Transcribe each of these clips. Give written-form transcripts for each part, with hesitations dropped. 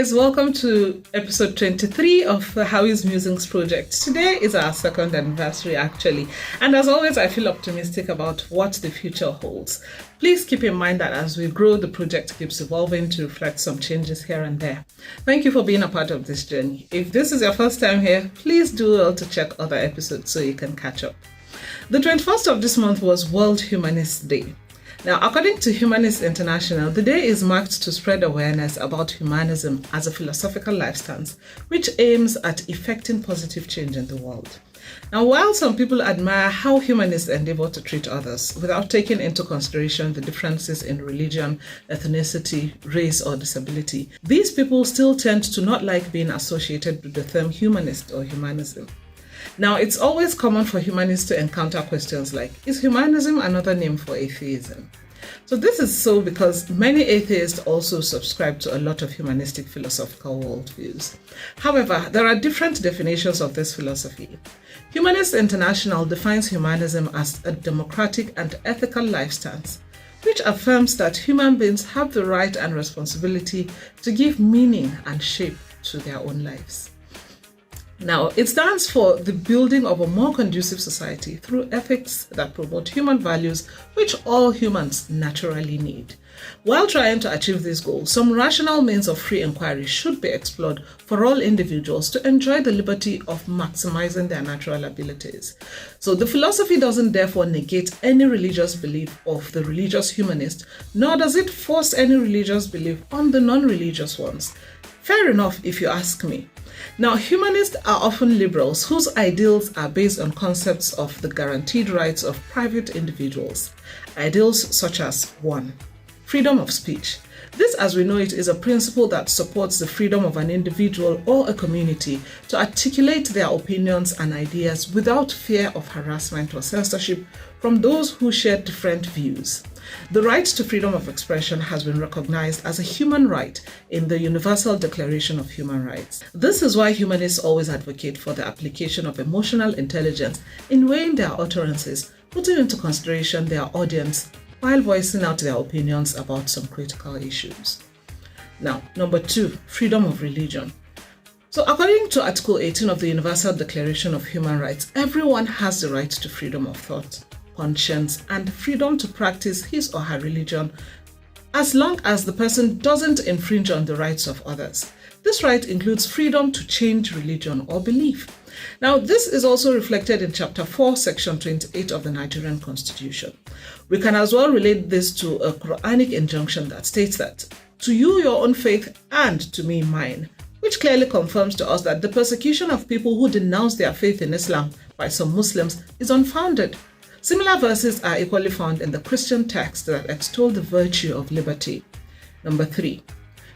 guys, welcome to episode 23 of the Howie's Musings project. Today is our second anniversary actually, and as always I feel optimistic about what the future holds. Please keep in mind that as we grow, the project keeps evolving to reflect some changes here and there. Thank you for being a part of this journey. If this is your first time here, please do well to check other episodes so you can catch up. The 21st of this month was World Humanist Day. Now, according to Humanist International, the day is marked to spread awareness about humanism as a philosophical life stance, which aims at effecting positive change in the world. Now, while some people admire how humanists endeavor to treat others without taking into consideration the differences in religion, ethnicity, race, or disability, these people still tend to not like being associated with the term humanist or humanism. Now, it's always common for humanists to encounter questions like, is humanism another name for atheism? So this is so because many atheists also subscribe to a lot of humanistic philosophical worldviews. However, there are different definitions of this philosophy. Humanist International defines humanism as a democratic and ethical life stance, which affirms that human beings have the right and responsibility to give meaning and shape to their own lives. Now, it stands for the building of a more conducive society through ethics that promote human values which all humans naturally need. While trying to achieve this goal, some rational means of free inquiry should be explored for all individuals to enjoy the liberty of maximizing their natural abilities. So the philosophy doesn't therefore negate any religious belief of the religious humanist, nor does it force any religious belief on the non-religious ones. Fair enough if you ask me. Now, humanists are often liberals whose ideals are based on concepts of the guaranteed rights of private individuals. Ideals such as 1. Freedom of speech. This, as we know it, is a principle that supports the freedom of an individual or a community to articulate their opinions and ideas without fear of harassment or censorship from those who share different views. The right to freedom of expression has been recognized as a human right in the Universal Declaration of Human Rights. This is why humanists always advocate for the application of emotional intelligence in weighing their utterances, putting into consideration their audience, while voicing out their opinions about some critical issues. Now, number 2, freedom of religion. So according to Article 18 of the Universal Declaration of Human Rights, everyone has the right to freedom of thought, conscience, and freedom to practice his or her religion as long as the person doesn't infringe on the rights of others. This right includes freedom to change religion or belief. Now, this is also reflected in Chapter 4, Section 28 of the Nigerian Constitution. We can as well relate this to a Quranic injunction that states that, "To you your own faith and to me mine," which clearly confirms to us that the persecution of people who denounce their faith in Islam by some Muslims is unfounded. Similar verses are equally found in the Christian texts that extol the virtue of liberty. Number 3.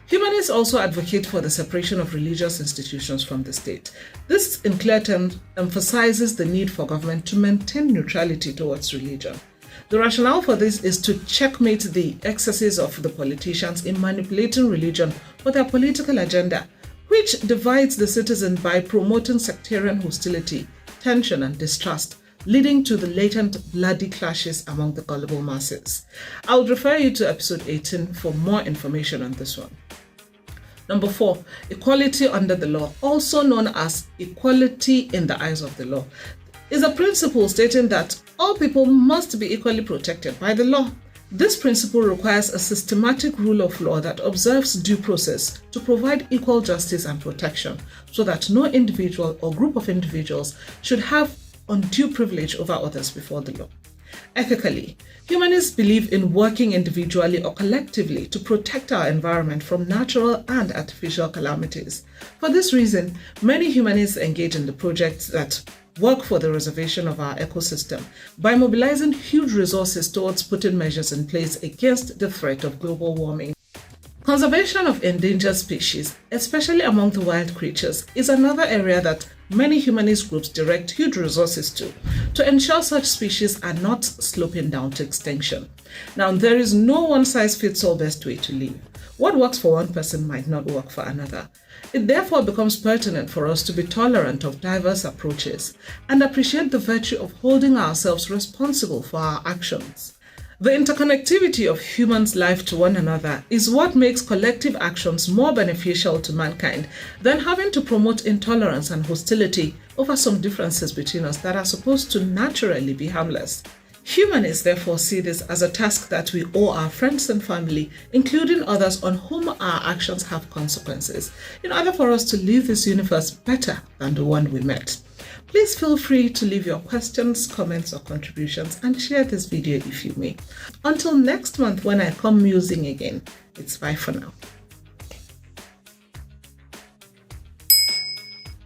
Humanists also advocate for the separation of religious institutions from the state. This, in clear terms, emphasizes the need for government to maintain neutrality towards religion. The rationale for this is to checkmate the excesses of the politicians in manipulating religion for their political agenda, which divides the citizen by promoting sectarian hostility, tension, and distrust, leading to the latent bloody clashes among the gullible masses. I would refer you to episode 18 for more information on this one. Number 4, equality under the law, also known as equality in the eyes of the law, is a principle stating that all people must be equally protected by the law. This principle requires a systematic rule of law that observes due process to provide equal justice and protection so that no individual or group of individuals should have undue privilege over others before the law. Ethically, humanists believe in working individually or collectively to protect our environment from natural and artificial calamities. For this reason, many humanists engage in the projects that work for the preservation of our ecosystem by mobilizing huge resources towards putting measures in place against the threat of global warming. Conservation of endangered species, especially among the wild creatures, is another area that many humanist groups direct huge resources to ensure such species are not sloping down to extinction. Now, there is no one-size-fits-all best way to live. What works for one person might not work for another. It therefore becomes pertinent for us to be tolerant of diverse approaches and appreciate the virtue of holding ourselves responsible for our actions. The interconnectivity of humans' life to one another is what makes collective actions more beneficial to mankind than having to promote intolerance and hostility over some differences between us that are supposed to naturally be harmless. Humanists therefore see this as a task that we owe our friends and family, including others on whom our actions have consequences, in order for us to leave this universe better than the one we met. Please feel free to leave your questions, comments, or contributions and share this video if you may. Until next month when I come musing again, it's bye for now.